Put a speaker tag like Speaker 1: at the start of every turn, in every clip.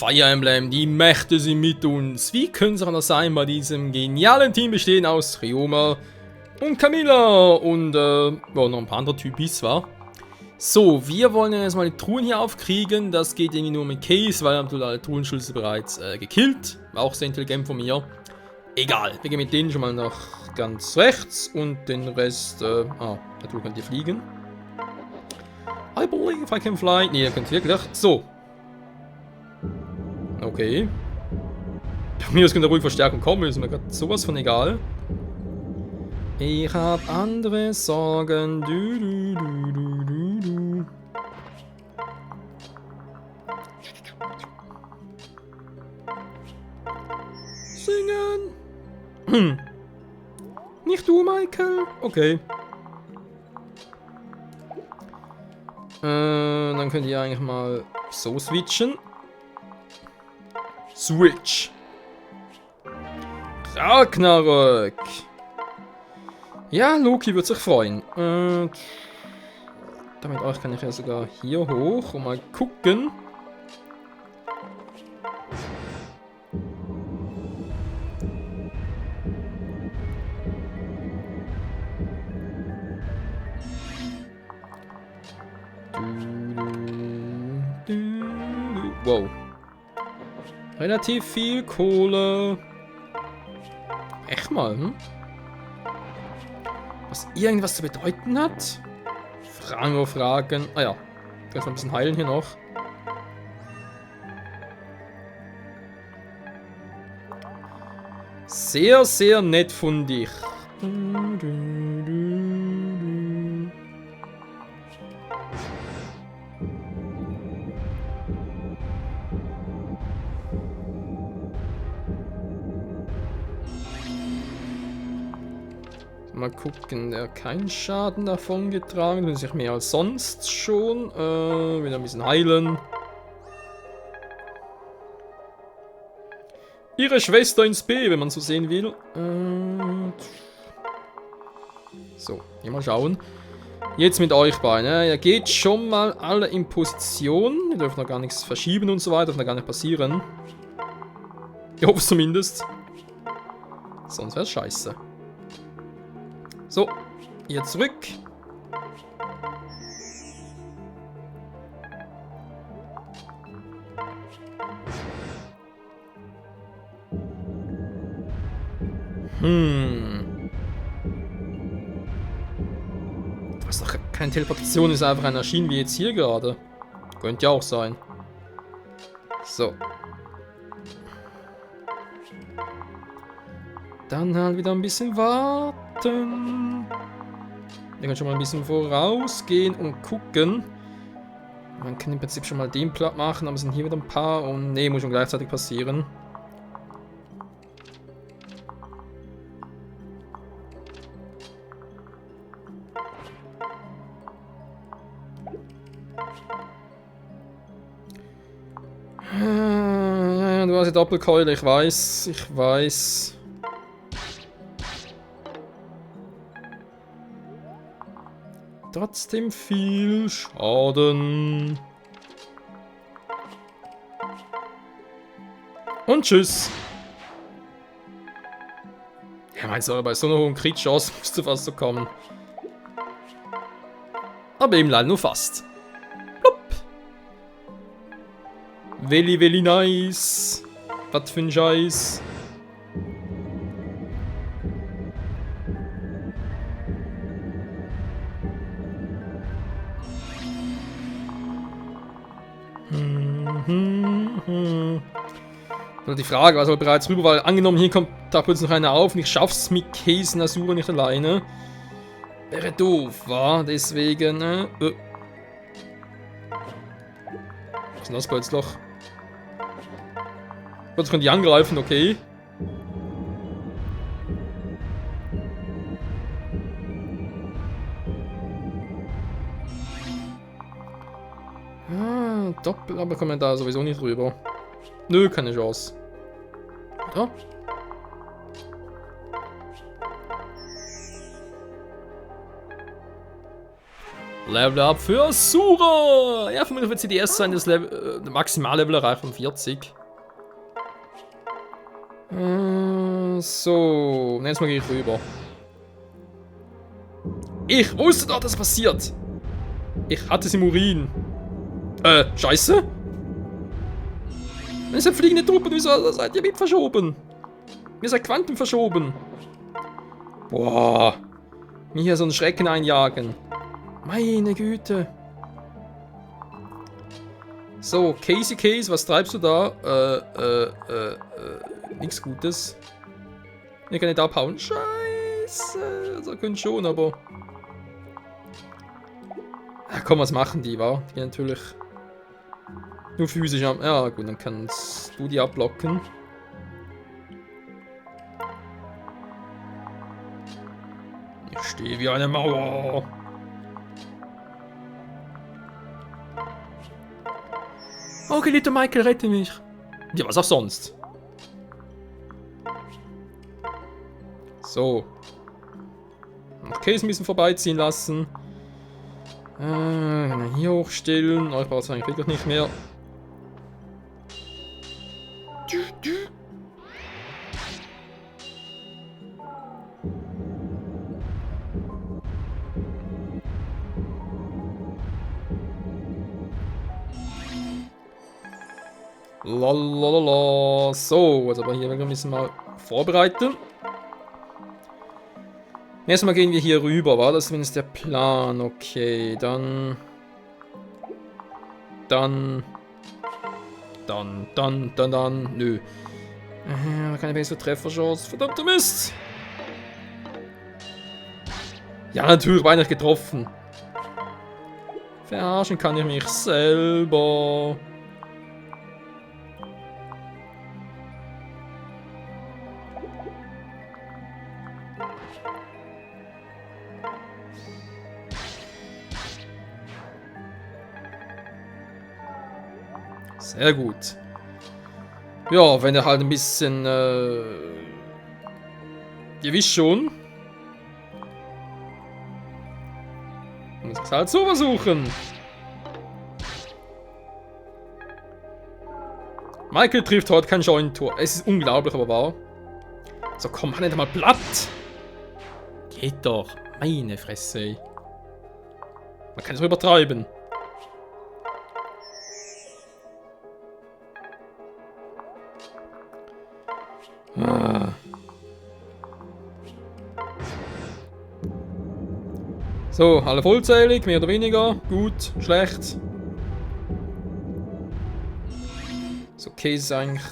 Speaker 1: Fire Emblem, die Mächte sind mit uns. Wie könnte es anders sein bei diesem genialen Team bestehen aus Ryoma und Camilla und noch ein paar andere Typis, war. So, wir wollen jetzt mal die Truhen hier aufkriegen. Das geht irgendwie nur mit Case, weil er hat alle Truhenschlüssel bereits gekillt. War auch sehr intelligent von mir. Egal, wir gehen mit denen schon mal nach ganz rechts und den Rest, natürlich könnt ihr fliegen. I believe I can fly. Nee, ihr könnt wirklich. So. Okay. Mir könnte ruhig Verstärkung kommen, ist mir gerade sowas von egal. Ich hab andere Sorgen. Du. Singen. Nicht du, Michael. Okay. Dann könnt ihr eigentlich mal so switchen. Switch. Ragnarök. Ja, Loki wird sich freuen. Damit euch kann ich ja sogar hier hoch und mal gucken. Wow. Relativ viel Kohle. Echt mal, hm? Was irgendwas zu bedeuten hat? Fragen auf Fragen. Ah ja. Kannst mal ein bisschen heilen hier noch. Sehr, sehr nett von dich. Mal gucken, der hat keinen Schaden davon getragen, wenn sich mehr als sonst schon. Wieder ein bisschen heilen. Ihre Schwester ins B, wenn man so sehen will. So, hier mal schauen. Jetzt mit euch beiden. Ihr geht schon mal alle in Position. Ihr dürft noch gar nichts verschieben und so weiter. Darf noch gar nicht passieren. Ich hoffe es zumindest. Sonst wäre es scheiße. So, ihr zurück. Was doch keine Teleportation ist, einfach ein Erschienen wie jetzt hier gerade. Könnte ja auch sein. So. Dann halt wieder ein bisschen warten. Wir können schon mal ein bisschen vorausgehen und gucken. Man kann im Prinzip schon mal den platt machen, aber es sind hier wieder ein paar und nee, muss schon gleichzeitig passieren. Ja, du hast die Doppelkeule, ich weiß. Trotzdem viel Schaden. Und tschüss. Ja, meinst du, bei so einer hohen Crit-Chance musste fast so kommen. Aber eben leider nur fast. Plupp. Welli nice. Was für ein Scheiß. Also die Frage war also bereits rüber, weil angenommen hier kommt da plötzlich noch einer auf und ich schaff's mit Case und Asura nicht alleine. Wäre doof, wa? Deswegen, Was ist denn das plötzlich? Plötzlich können die angreifen, okay. Doppel, aber kommen wir da sowieso nicht rüber. Nö, keine Chance. Oder? Level Up für Asura! Ja, vermutlich wird sie die erste sein, das Maximallevel erreicht von 40. So, jetzt mal gehe ich rüber. Ich wusste doch, dass passiert! Ich hatte es im Urin. Scheiße? Ihr seid fliegende Truppen, wieso seid ihr mit verschoben? Ihr seid Quanten verschoben. Boah. Mir hier so einen Schrecken einjagen. Meine Güte. So, Casey Case, was treibst du da? Nichts Gutes. Ich kann nicht abhauen. Scheiße. Also können schon, aber... Ja, komm, was machen die, wa? Die gehen natürlich... Nur physisch am... Ja, gut, dann kannst du die abblocken. Ich stehe wie eine Mauer. Okay, Little Michael, rette mich. Ja, was auch sonst. So. Noch Case ein bisschen vorbeiziehen lassen. Hier hochstellen. Euch braucht es eigentlich wirklich nicht mehr. Lalalala. So, also aber hier ein bisschen mal vorbereiten. Erstmal gehen wir hier rüber, war das zumindest der Plan? Okay, dann. Nö. Keine bessere Trefferchance. Verdammter Mist! Ja, natürlich war ich nicht getroffen. Verarschen kann ich mich selber. Sehr gut. Ja, wenn er halt ein bisschen... Ihr wisst schon. Muss ich es halt so versuchen. Michael trifft heute kein Scheunentor. Es ist unglaublich, aber wahr. So, komm, mach nicht einmal platt. Geht doch. Meine Fresse, ey. Man kann es übertreiben. So, alle vollzählig, mehr oder weniger. Gut, schlecht. So, Case ist eigentlich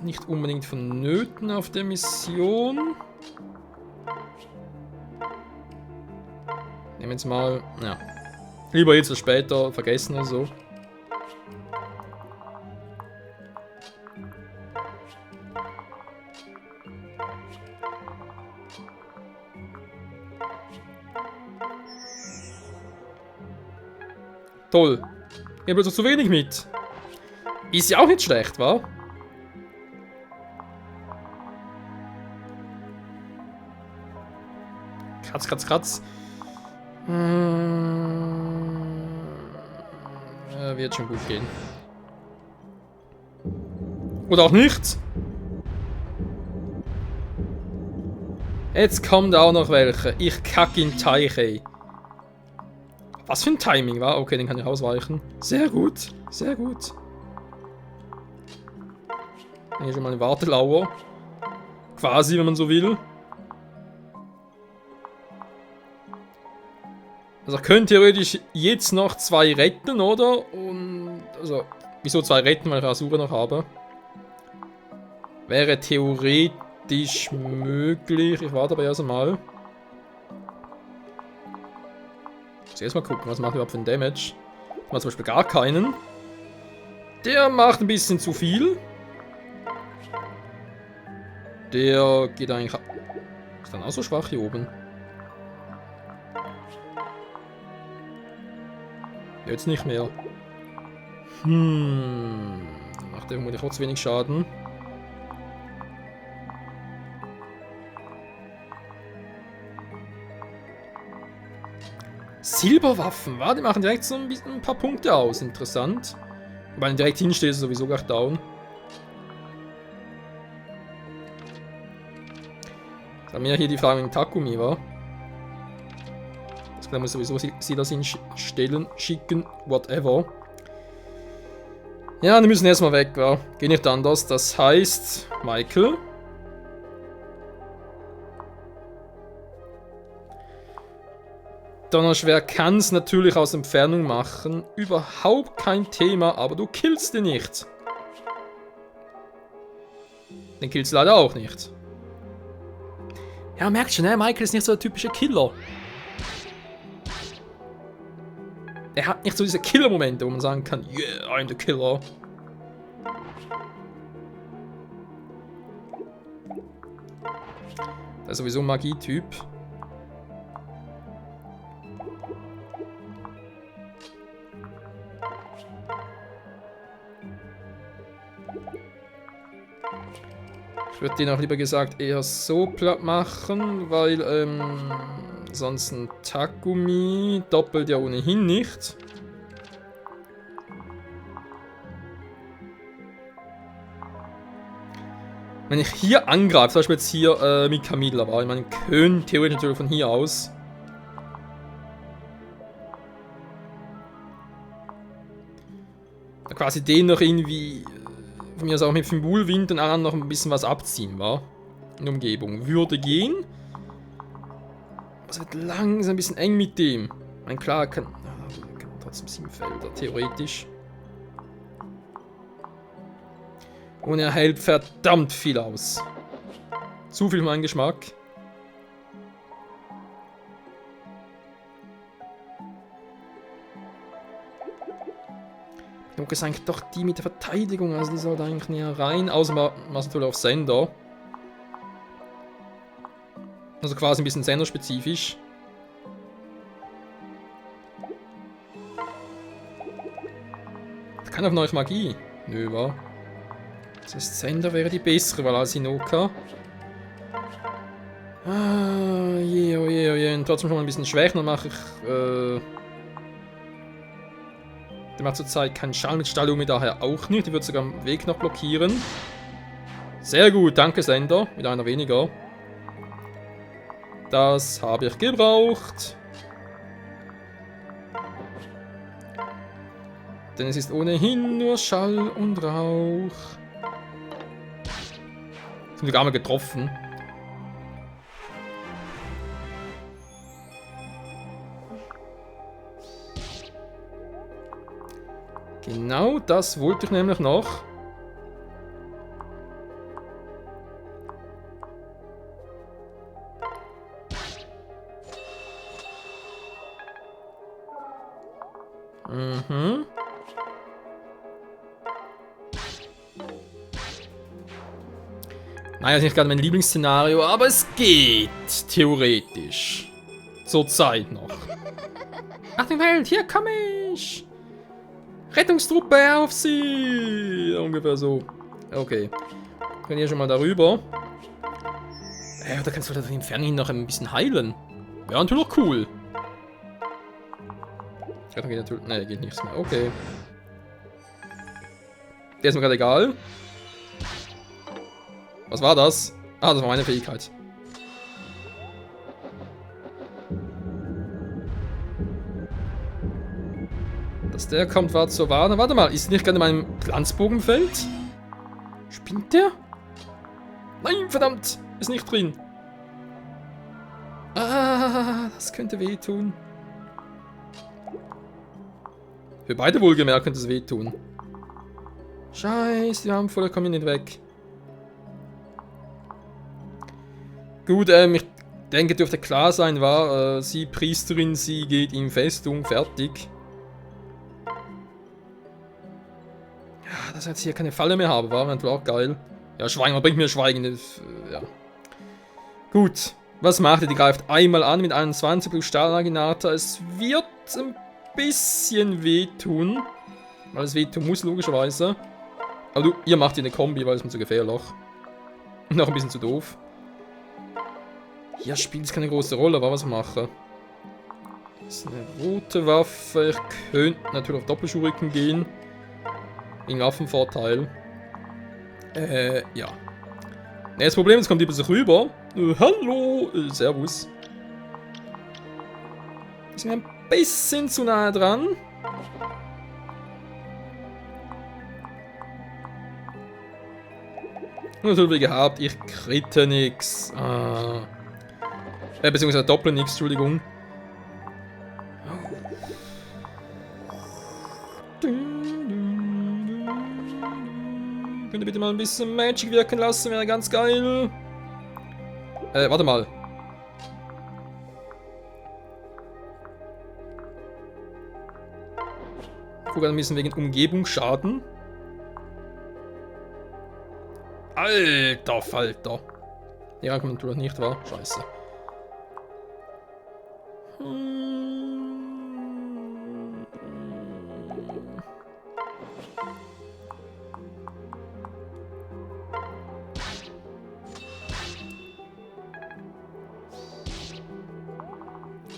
Speaker 1: nicht unbedingt vonnöten auf der Mission. Nehmen wir jetzt mal, ja. Lieber jetzt als später vergessen oder so. Toll. Ihr habt doch zu wenig mit. Ist ja auch nicht schlecht, wa? Kratz, kratz, kratz. Wird schon gut gehen. Oder auch nicht. Jetzt kommt auch noch welche. Ich kack in den Teich, ey. Was für ein Timing war? Okay, den kann ich ausweichen. Sehr gut. Sehr gut. Hier schon mal eine Wartelauer. Quasi, wenn man so will. Also könnt theoretisch jetzt noch 2 retten, oder? Und also, wieso 2 retten, weil ich Asura noch habe? Wäre theoretisch möglich. Ich warte aber erst einmal. Zuerst mal gucken, was macht überhaupt für ein Damage. Macht zum Beispiel gar keinen. Der macht ein bisschen zu viel. Der geht eigentlich... Ist dann auch so schwach hier oben. Jetzt nicht mehr. Macht der vermutlich auch zu wenig Schaden. Silberwaffen, wa? Die machen direkt so ein paar Punkte aus. Interessant. Wenn du direkt hinstehst, ist sowieso gleich down. Da haben wir hier die Frage mit Takumi, wa? Da muss sowieso sie das hinstellen, schicken, whatever. Ja, die müssen erstmal weg, wa? Geht nicht anders. Das heißt, Michael. Donnerschwer kann es natürlich aus Entfernung machen. Überhaupt kein Thema, aber du killst ihn nicht. Den killst du leider auch nicht. Ja, man merkt schon, ne? Michael ist nicht so der typische Killer. Er hat nicht so diese Killer-Momente, wo man sagen kann, yeah, I'm the Killer. Der ist sowieso ein Magie-Typ. Ich würde den auch lieber gesagt eher so platt machen, weil sonst ein Takumi doppelt ja ohnehin nicht. Wenn ich hier angreife, zum Beispiel jetzt hier mit Camilla, war ich meine, können theoretisch natürlich von hier aus. Quasi den noch irgendwie, von mir aus auch mit dem Wohlwind und anderen noch ein bisschen was abziehen, war. In der Umgebung. Würde gehen. Es wird langsam ein bisschen eng mit dem. Mein klar kann trotzdem 7 Felder, theoretisch. Und er hält verdammt viel aus. Zu viel für meinen Geschmack. Luke ist eigentlich doch die mit der Verteidigung, also die sollte eigentlich näher rein, außer man macht natürlich auf Sender. Also quasi ein bisschen senderspezifisch. Kann auf neue Magie. Nö, wa? Das heißt, Sender wäre die bessere Wahl als Hinoka. Ah, je, oh je, oh je. Und trotzdem schon mal ein bisschen schwächer, dann mache ich, der macht zurzeit keinen Schall mit Stallumi, daher auch nicht. Die wird sogar am Weg noch blockieren. Sehr gut, danke Sender. Mit einer weniger. Das habe ich gebraucht. Denn es ist ohnehin nur Schall und Rauch. Sind wir gar mal getroffen. Genau das wollte ich nämlich noch. Mhm. Naja, ist nicht gerade mein Lieblingsszenario, aber es geht, theoretisch. Zur Zeit noch. Achtung, Welt, hier komme ich! Rettungstruppe, auf sie! Ungefähr so. Okay. Wir können hier schon mal darüber. Da kannst du da im Fernsehen noch ein bisschen heilen. Wäre natürlich cool. Rettung geht natürlich. Ne, geht nichts mehr. Okay. Der ist mir gerade egal. Was war das? Ah, das war meine Fähigkeit. Dass der kommt, war zur Warnung. Warte mal, ist nicht gerade in meinem Glanzbogenfeld? Spinnt der? Nein, verdammt! Ist nicht drin. Ah, das könnte wehtun. Für beide wohlgemerkt könnte es wehtun. Scheiße, die Armvoller kommen nicht weg. Gut, ich denke, dürfte klar sein, war, sie Priesterin, sie geht in Festung, fertig. Ja, dass ich jetzt hier keine Falle mehr habe, war natürlich auch geil. Ja, Schweigen, bringt mir Schweigen. Ja. Gut, was macht ihr? Die greift einmal an mit 21 plus Stahlnaginata. Es wird ein bisschen wehtun. Weil es wehtun muss, logischerweise. Aber ihr macht hier eine Kombi, weil es mir zu gefährlich. Noch ein bisschen zu doof. Hier spielt es keine große Rolle, aber was ich mache. Das ist eine rote Waffe. Ich könnte natürlich auf Doppelschulrücken gehen. Wegen Waffenvorteil. Ja. Ne, das Problem ist, kommt die plötzlich rüber. Hallo, servus. Ist mir ein bisschen zu nahe dran. Natürlich gehabt, ich kritte nix. Beziehungsweise doppel nix, Entschuldigung. Könnt ihr bitte mal ein bisschen Magic wirken lassen, wäre ganz geil. Warte mal. Guck ein bisschen wegen Umgebungsschaden. Alter Falter. Ja, kommt natürlich nicht, wahr? Scheiße.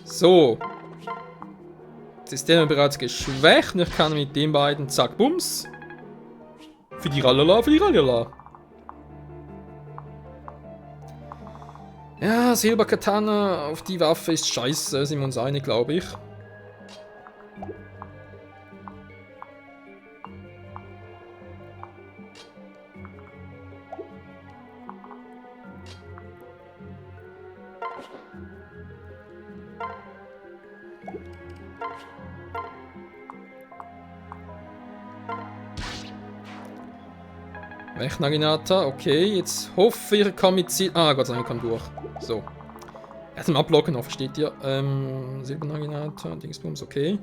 Speaker 1: So. System bereits geschwächt und ich kann mit den beiden zack, bums. Für die Rallala, für die Rallala. Ja, Silberkatana auf die Waffe ist scheiße, sind wir uns einig, glaube ich. Naginata, okay, jetzt hoffe ich, kann mit Ziel. Ah, Gott sei Dank, kann durch. So. Erst mal ablocken, noch, versteht ihr? Silbernaginata, Dingsbums, okay.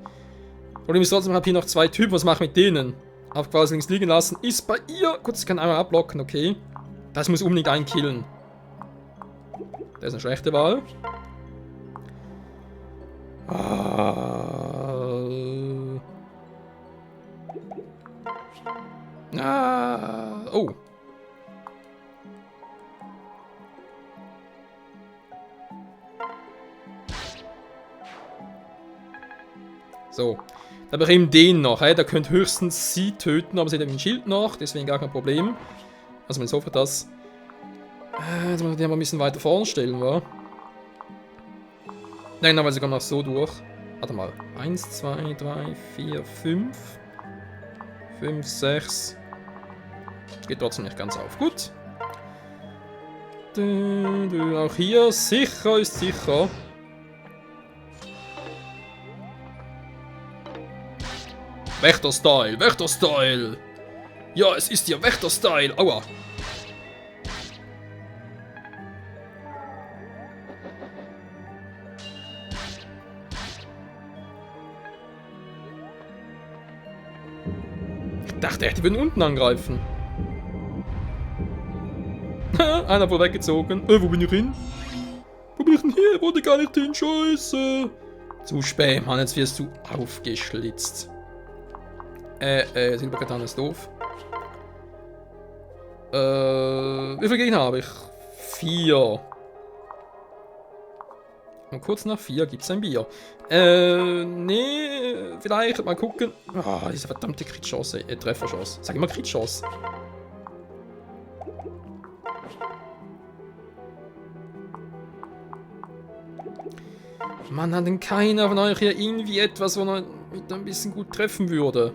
Speaker 1: Problem ist trotzdem, ich habe hier noch zwei Typen, was mache ich mit denen? Auf quasi links liegen lassen, ist bei ihr. Gut, ich kann einmal ablocken, okay. Das muss unbedingt einkillen. Das ist eine schlechte Wahl. Oh. So. Da habe ich eben den noch. Der könnte höchstens sie töten, aber sie hat eben ein Schild noch, deswegen gar kein Problem. Also, wenn sofort das. Jetzt muss ich die mal ein bisschen weiter vorne stellen, wa? Nein, aber sie kommen auch so durch. Warte mal. 1, 2, 3, 4, 5. 5, 6. Geht trotzdem nicht ganz auf. Gut. Auch hier sicher ist sicher. Wächter-Style, Wächter-Style. Ja, es ist ja Wächter-Style. Aua. Ich dachte echt, die würden unten angreifen. Einer wohl weggezogen. Wo bin ich hin? Wo bin ich denn hier? Ich wollte gar nicht hin, scheiße. Zu spät, Mann, jetzt wirst du aufgeschlitzt. Silberkatana ist doof. Wie viele Gegner habe ich? 4. Und kurz nach 4 gibt es ein Bier. Nee, vielleicht mal gucken. Ah, diese verdammte Crit-Chance, Trefferchance. Sag immer Crit-Chance. Mann, hat denn keiner von euch hier irgendwie etwas, wo man mit ein bisschen gut treffen würde?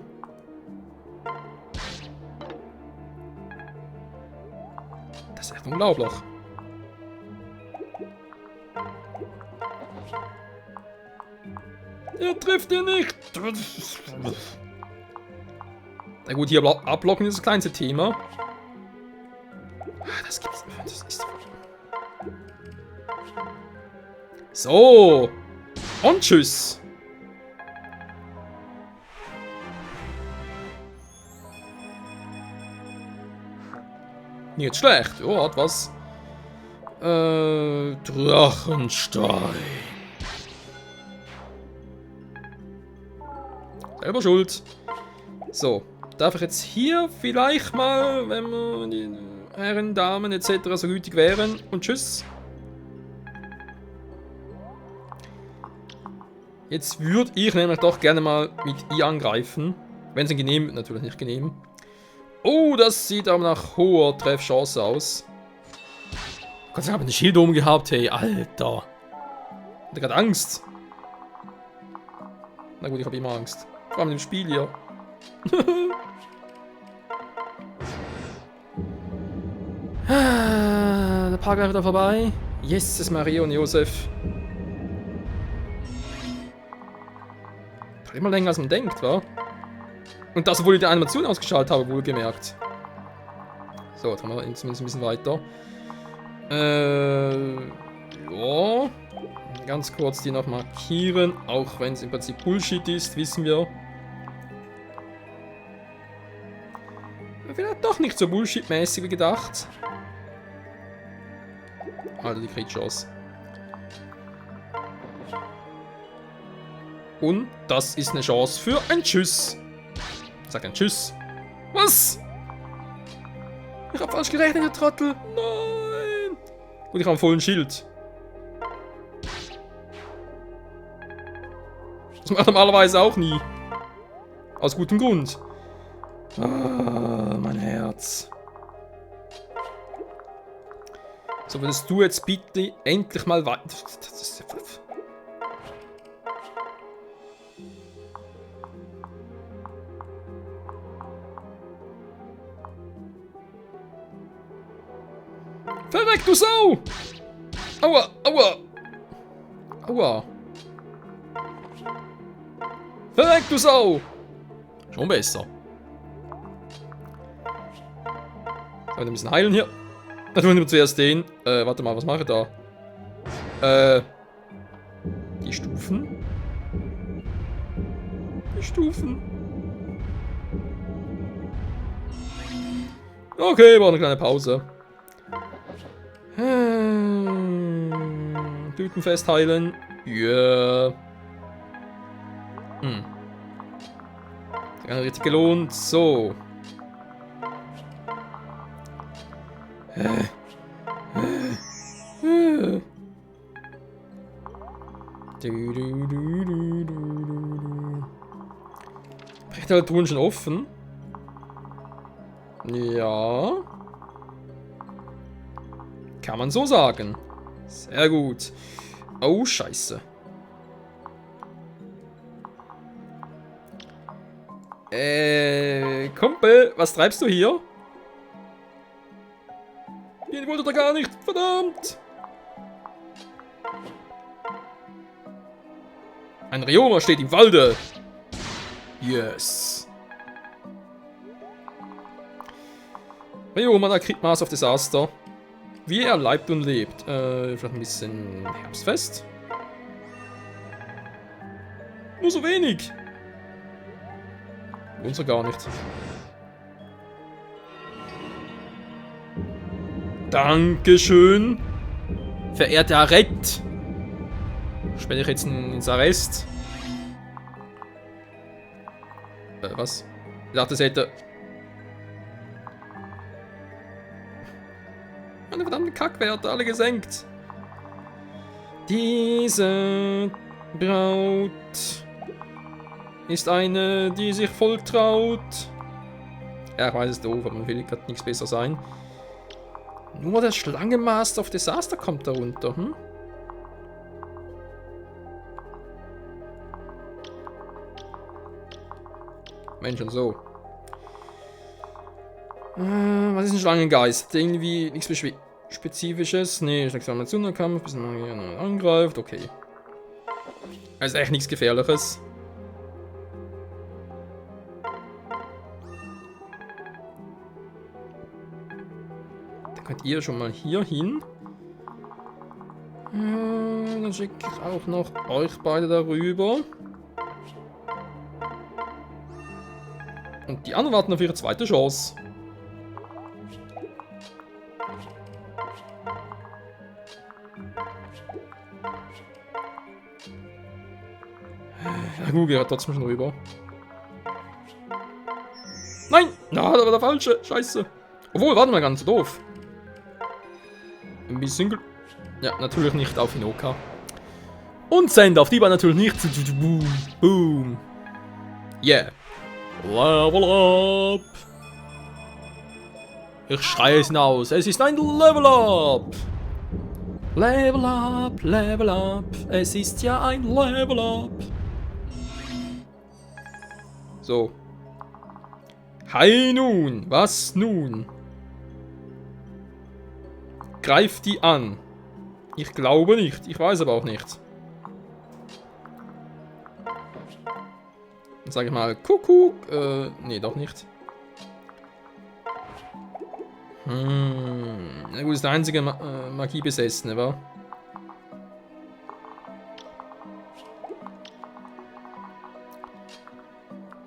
Speaker 1: Das ist echt unglaublich. Er trifft ihn nicht. Na gut, hier ablocken ist das kleinste Thema. Das gibt's. Das ist. So. Und tschüss. Nicht schlecht. Oh, hat was. Drachenstein. Selber schuld. So. Darf ich jetzt hier vielleicht mal, wenn wir die Herren, Damen etc. so gütig wären. Und tschüss. Jetzt würde ich nämlich doch gerne mal mit I angreifen. Wenn sie genehm, natürlich nicht genehm. Oh, das sieht aber nach hoher Treffchance aus. Gott sei Dank, habe ich ein Schild oben gehabt, hey, Alter. Ich hatte gerade Angst. Na gut, ich habe immer Angst. Vor allem im Spiel hier. Der Park ist wieder vorbei. Yes, ist Maria und Josef. Immer länger als man denkt, wa? Und das, obwohl ich die Animation ausgeschaltet habe, wohlgemerkt. So, jetzt haben wir zumindest ein bisschen weiter. Ja. Ganz kurz die noch markieren, auch wenn es im Prinzip Bullshit ist, wissen wir. Vielleicht doch nicht so Bullshit-mäßig wie gedacht. Alter, die Crit-Chance. Und das ist eine Chance für ein Tschüss. Sag ein Tschüss. Was? Ich hab falsch gerechnet, ihr Trottel. Nein. Gut, ich habe einen vollen Schild. Das macht er normalerweise auch nie. Aus gutem Grund. Ah, mein Herz. So, würdest du jetzt bitte endlich mal weiter... Verreck, du Sau! Aua, aua! Aua! Verreck, du Sau! Schon besser. So, wir müssen heilen hier. Dann tun wir zuerst den. Warte mal, was mache ich da? Die Stufen? Die Stufen. Okay, war eine kleine Pause. Tüten festheilen. Ja. Das hat richtig gelohnt. So. Brechteltruhen schon offen. Ja. Kann man so sagen. Sehr gut. Oh, scheiße. Kumpel, was treibst du hier? Den wollte da gar nicht, verdammt! Ein Ryoma steht im Walde. Yes. Ryoma, der kriegt Mass of Disaster. Wie er leibt und lebt. Vielleicht ein bisschen Herbstfest. Nur so wenig. Unser gar nicht. Dankeschön. Verehrter Arrett. Sperre ich jetzt ins Arrest. Was? Ich dachte, es hätte... Meine verdammten Kackwerte, alle gesenkt. Diese Braut ist eine, die sich voll traut. Ja, ich weiß, es ist doof, aber natürlich kann nichts besser sein. Nur der Schlangenmaster of Disaster kommt darunter, hm? Menschen, so. Was ist ein Schlangengeist? Irgendwie nichts Spezifisches. Nee, Exclamationskampf, bis man angreift, okay. Also echt nichts Gefährliches. Da könnt ihr schon mal hier hin. Dann schicke ich auch noch euch beide darüber. Und die anderen warten auf ihre zweite Chance. Ja, Google hat trotzdem schon rüber. Nein! Na, da war der falsche. Scheiße. Obwohl, warte mal, ganz so doof. Ein bisschen... Ja, natürlich nicht auf Hinoka. Und Send auf die Bahn natürlich nicht. Boom. Boom. Yeah. Level up. Ich schreie es hinaus. Es ist ein Level up. Level up, Level up. Es ist ja ein Level up. So. Hi nun. Was nun? Greif die an. Ich glaube nicht. Ich weiß aber auch nicht. Dann sage ich mal Kuckuck. Nee, doch nicht. Na gut, ist der einzige Magiebesessene, wa?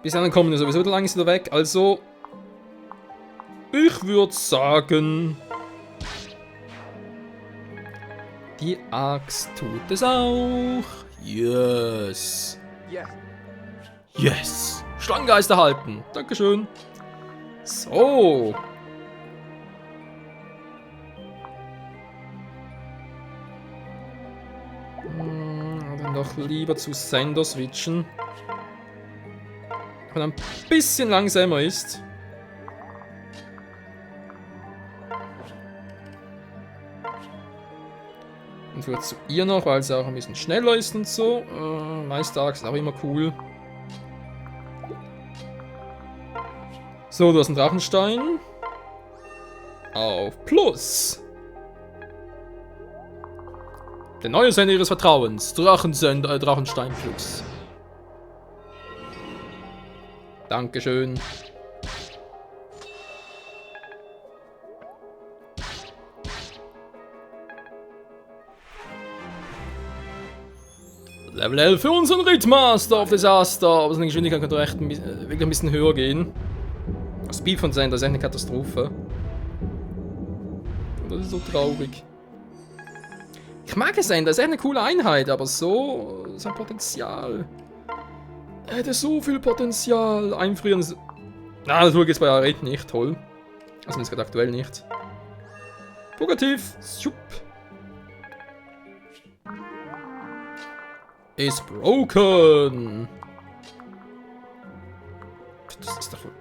Speaker 1: Bis dann kommen wir sowieso lang wieder weg, also... Ich würde sagen... Die Axt tut es auch. Yes. Yes. Schlangengeist erhalten. Dankeschön. So. Dann doch lieber zu Sender switchen. Wenn er ein bisschen langsamer ist. Und vielleicht zu ihr noch, weil sie auch ein bisschen schneller ist und so. Meisterachs ist auch immer cool. So, du hast einen Drachenstein. Auf Plus. Der neue Sender ihres Vertrauens. Drachenstein Plus. Dankeschön. Level 11 für unseren Rittmaster of Disaster. Aber seine Geschwindigkeit könnte echt wirklich ein bisschen höher gehen. Das Speed von Sender ist echt eine Katastrophe. Das ist so traurig. Ich mag Sender, ist echt eine coole Einheit, aber so sein Potenzial. Er hätte so viel Potenzial. Einfrieren. Na, das geht es bei Arret nicht, toll. Also jetzt gerade aktuell nicht. Negativ. Schupp. Ist broken. Das ist doch voll.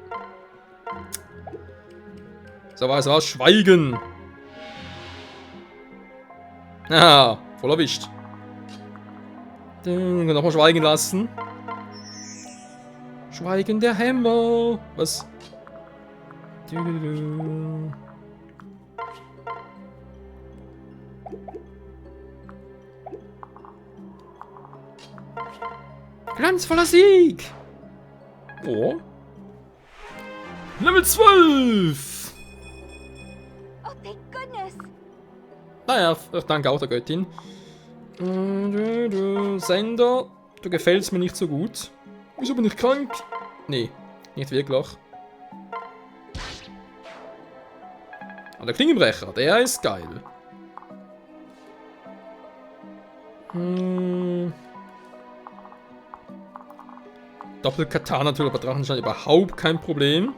Speaker 1: So, was war's? Schweigen. Ah, voll erwischt. Den nochmal schweigen lassen. Schweigen der Hämmer. Was? Glanzvoller Sieg! Oh. Level 12!
Speaker 2: Oh, thank goodness!
Speaker 1: Naja, danke auch der Göttin. Sender, du gefällst mir nicht so gut. Wieso bin ich krank? Nee, nicht wirklich. Aber der Klingenbrecher, der ist geil. Doppelkatana natürlich bei Drachenstein überhaupt kein Problem.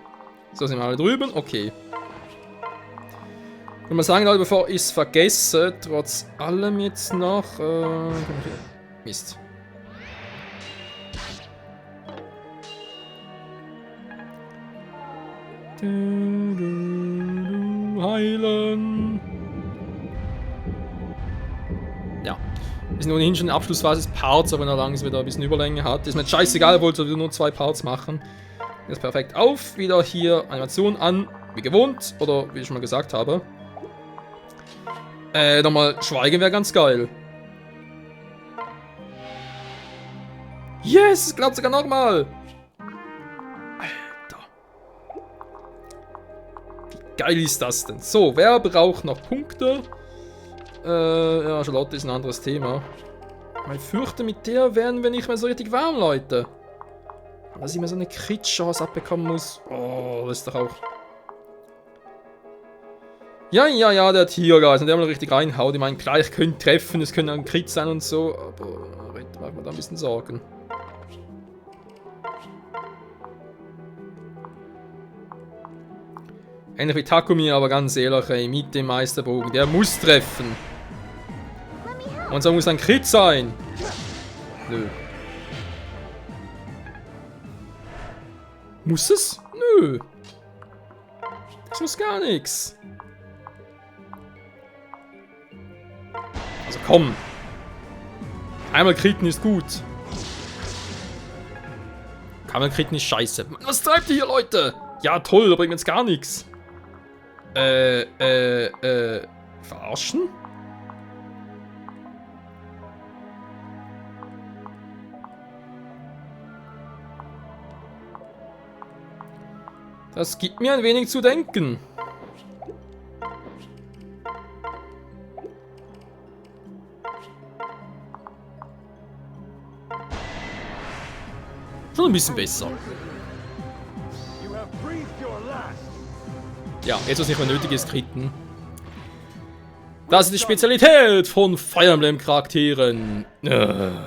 Speaker 1: So, sind wir alle drüben. Okay. Ich würde mal sagen, Leute, bevor ich es vergesse, trotz allem jetzt noch... Mist. Heilen. Ja. Wir sind ohnehin schon in der Abschlussphase des Parts, aber wenn er langsam wieder ein bisschen Überlänge hat. Ist mir jetzt scheißegal, wollte nur 2 Parts machen. Jetzt perfekt auf. Wieder hier Animation an, wie gewohnt. Oder wie ich schon mal gesagt habe. Nochmal Schweigen wäre ganz geil. Yes, es klappt sogar nochmal. Alter. Wie geil ist das denn? So, wer braucht noch Punkte? Ja, Charlotte ist ein anderes Thema. Aber ich fürchte, mit der werden wir nicht mehr so richtig warm, Leute. Dass ich mir so eine Crit-Chance abbekommen muss. Oh, das ist doch auch... Ja, der Tiergeist, der mal richtig reinhaut. Ich meine, klar, ich könnte treffen, es könnte ein Crit sein und so, aber ich mache mir da ein bisschen Sorgen. Ähnlich wie Takumi, aber ganz ehrlich, ey, mit dem Meisterbogen, der muss treffen. Und so muss ein Crit sein. Nö. Muss es? Nö. Das muss gar nichts. Also komm. Einmal kriten ist gut. Einmal kriten ist scheiße. Was treibt ihr hier, Leute? Ja, toll, da bringt jetzt gar nichts. Verarschen? Das gibt mir ein wenig zu denken. Schon ein bisschen besser. Ja, jetzt was nicht mehr nötig ist, kriten. Das ist die Spezialität von Fire Emblem Charakteren. Und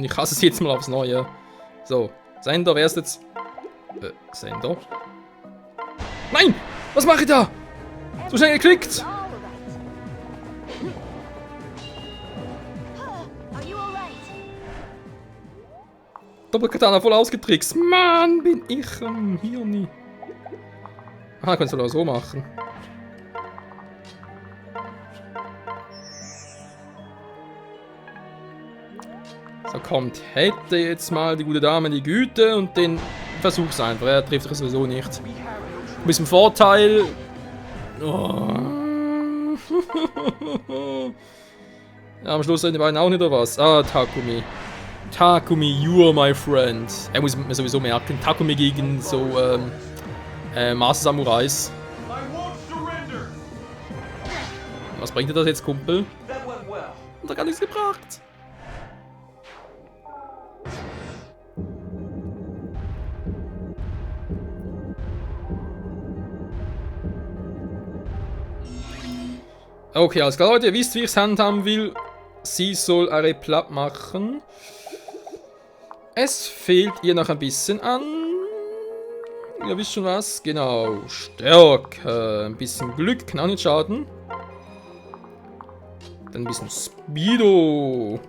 Speaker 1: ich hasse es jetzt mal aufs Neue. So, Sender, wer ist jetzt? Sender? Nein! Was mache ich da? So schnell geklickt! Doppelkatana voll ausgetrickst. Mann, bin ich am Hirni. Ah, kannst du auch so machen. So, kommt. Hätte jetzt mal die gute Dame die Güte und den versuch's einfach. Er trifft sich sowieso nicht. Ein bisschen Vorteil. Oh. Ja, am Schluss sind die beiden auch nicht, oder was? Ah, Takumi. Takumi, you are my friend. Er muss mir sowieso merken. Takumi gegen so, Master Samurais. Was bringt dir das jetzt, Kumpel? Hat doch gar nichts gebracht. Okay, alles klar, Leute, ihr wisst, wie ich es handhaben will. Sie soll Are platt machen. Es fehlt ihr noch ein bisschen an. Ihr wisst schon was? Genau. Stärke. Ein bisschen Glück, kann auch nicht schaden. Dann ein bisschen Speedo.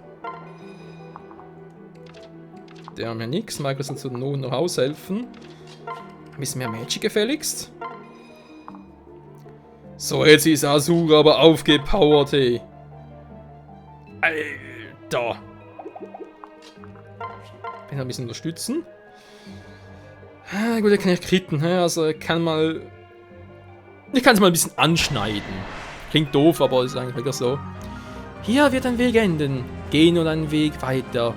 Speaker 1: Der haben ja nichts. Michael soll zu Not noch aushelfen. Ein bisschen mehr Magic gefälligst. So, jetzt ist Asura aber aufgepowert, ey. Alter. Bin ein bisschen unterstützen. Ah, gut, er kann ja kritten, also er kann mal... Ich kann es mal ein bisschen anschneiden. Klingt doof, aber ist eigentlich wieder so. Hier wird ein Weg enden. Geh nur einen Weg weiter.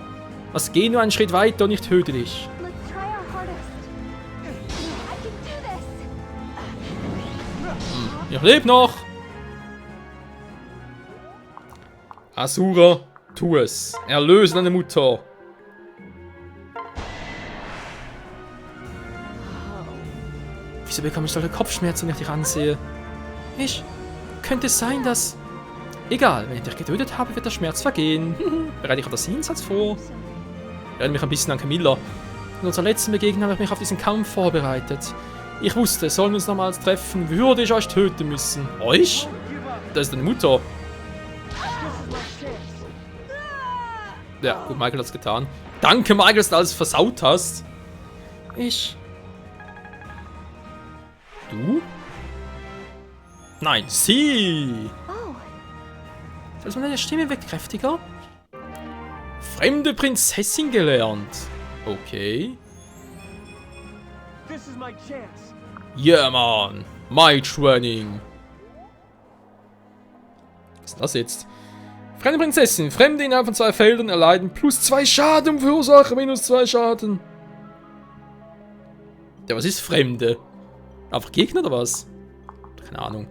Speaker 1: Was, geh nur einen Schritt weiter und ich töte dich. Ich lebe noch! Asura, tu es. Erlöse deine Mutter. Wieso bekomme ich solche Kopfschmerzen, wenn ich dich ansehe? Könnte es sein, dass... Egal, wenn ich dich getötet habe, wird der Schmerz vergehen. Bereite ich auf das Jenseits vor. Ich erinnere mich ein bisschen an Camilla. In unserer letzten Begegnung habe ich mich auf diesen Kampf vorbereitet. Ich wusste, sollen wir uns nochmals treffen, würde ich euch töten müssen. Euch? Das ist deine Mutter. Ja, gut, Michael hat's getan. Danke, Michael, dass du alles versaut hast. Du? Nein, sie! Also meine Stimme wird kräftiger. Fremde Prinzessin gelernt. Okay. Yeah, man. My training. Was ist das jetzt? Fremde Prinzessin. Fremde innerhalb von 2 Feldern erleiden +2 Schaden und verursachen -2 Schaden. Ja, was ist Fremde? Einfach Gegner oder was? Keine Ahnung.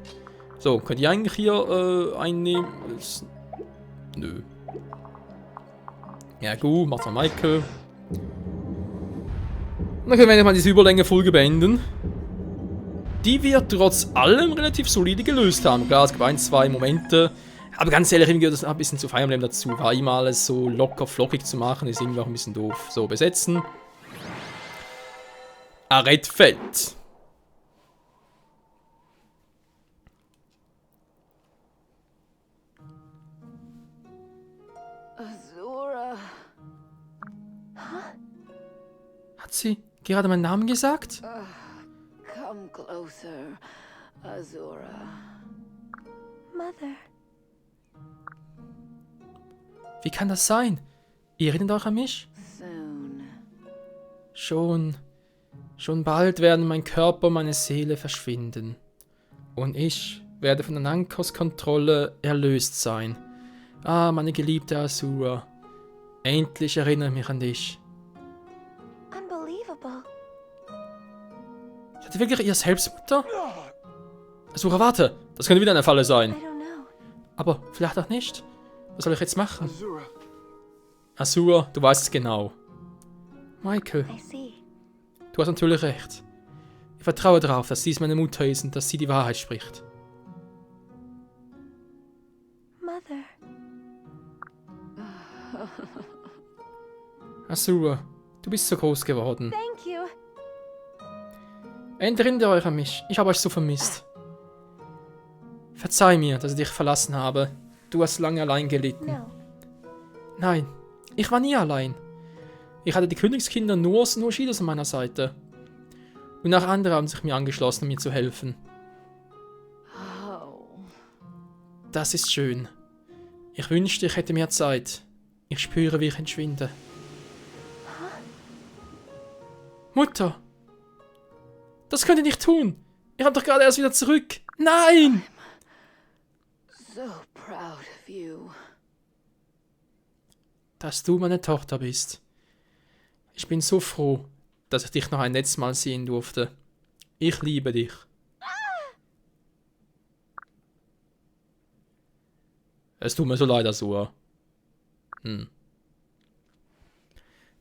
Speaker 1: So, könnt ihr eigentlich hier einnehmen? Nö. Ja gut, macht's mal Michael. Und dann können wir mal diese Überlänge-Folge beenden. Die wir trotz allem relativ solide gelöst haben. Klar, es gab 1, 2 Momente. Aber ganz ehrlich, irgendwie gehört das ein bisschen zu Fire Emblem dazu. War immer alles so locker flockig zu machen, ist irgendwie auch ein bisschen doof. So, besetzen. Aretfeld. sie gerade meinen Namen gesagt?
Speaker 3: Come closer, Azura.
Speaker 2: Mother.
Speaker 1: Wie kann das sein? Ihr erinnert euch an mich?
Speaker 3: Soon.
Speaker 1: Schon bald werden mein Körper und meine Seele verschwinden. Und ich werde von Anankos Kontrolle erlöst sein. Ah, meine geliebte Azura. Endlich erinnere ich mich an dich.
Speaker 2: Unbelievable.
Speaker 1: Seid ihr wirklich ihr Selbstmutter? Azura, warte! Das könnte wieder eine Falle sein.
Speaker 2: I don't know.
Speaker 1: Aber vielleicht auch nicht. Was soll ich jetzt machen?
Speaker 4: Azura.
Speaker 1: Azura, du weißt es genau. Michael,
Speaker 2: I see.
Speaker 1: du hast natürlich recht. Ich vertraue darauf, dass dies meine Mutter ist und dass sie die Wahrheit spricht.
Speaker 2: Mother.
Speaker 1: Azura, du bist so groß geworden.
Speaker 2: Thank you.
Speaker 1: Erinnert euch an mich. Ich habe euch so vermisst. Verzeih mir, dass ich dich verlassen habe. Du hast lange allein gelitten.
Speaker 2: No.
Speaker 1: Nein, ich war nie allein. Ich hatte die Königskinder nur Shidos an meiner Seite. Und auch andere haben sich mir angeschlossen, um mir zu helfen.
Speaker 3: Oh.
Speaker 1: Das ist schön. Ich wünschte, ich hätte mehr Zeit. Ich spüre, wie ich entschwinde. Mutter! Das könnt ihr nicht tun! Ihr habt doch gerade erst wieder zurück! Nein!
Speaker 3: So proud of you.
Speaker 1: Dass du meine Tochter bist. Ich bin so froh, dass ich dich noch ein letztes Mal sehen durfte. Ich liebe dich. Es tut mir so leid, Azura.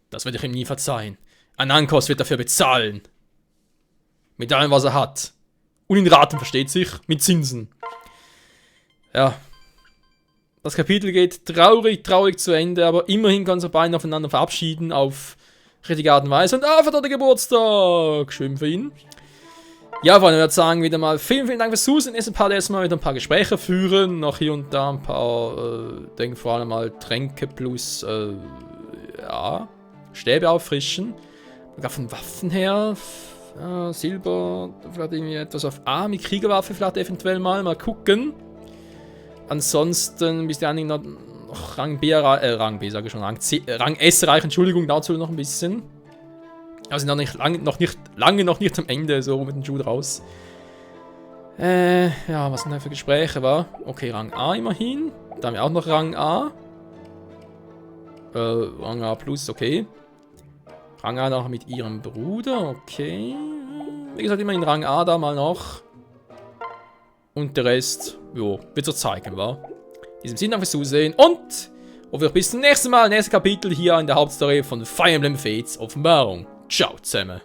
Speaker 1: Das werde ich ihm nie verzeihen. Anankos wird dafür bezahlen. Mit allem, was er hat. Und in Raten, versteht sich, mit Zinsen. Ja. Das Kapitel geht traurig zu Ende, aber immerhin kann sich beide aufeinander verabschieden auf richtige Art und Weise. Und verdammter Geburtstag! Schön für ihn. Ja, Freunde, ich würde sagen, wieder mal vielen Dank fürs Zusehen. Nächsten Part erstmal wieder ein paar Gespräche führen. Noch hier und da ein paar, denke vor allem mal Tränke plus, ja, Stäbe auffrischen. Sogar von Waffen her. Silber, vielleicht irgendwie etwas auf A, mit Kriegerwaffe vielleicht eventuell mal gucken. Ansonsten bis dahin noch Rang B, Rang B, sage ich schon, Rang S reichen, Entschuldigung, dazu noch ein bisschen. Also lange noch nicht am Ende, so mit dem Jude raus. Ja, was sind da für Gespräche, war? Okay, Rang A immerhin. Da haben wir auch noch Rang A. Rang A plus, okay. Rang A noch mit ihrem Bruder, okay. Wie gesagt, immerhin Rang A da mal noch. Und der Rest, jo, wird so zeigen, wa? In diesem Sinne, danke fürs Zusehen und hoffentlich bis zum nächsten Mal, nächstes Kapitel hier in der Hauptstory von Fire Emblem Fates Offenbarung. Ciao zusammen.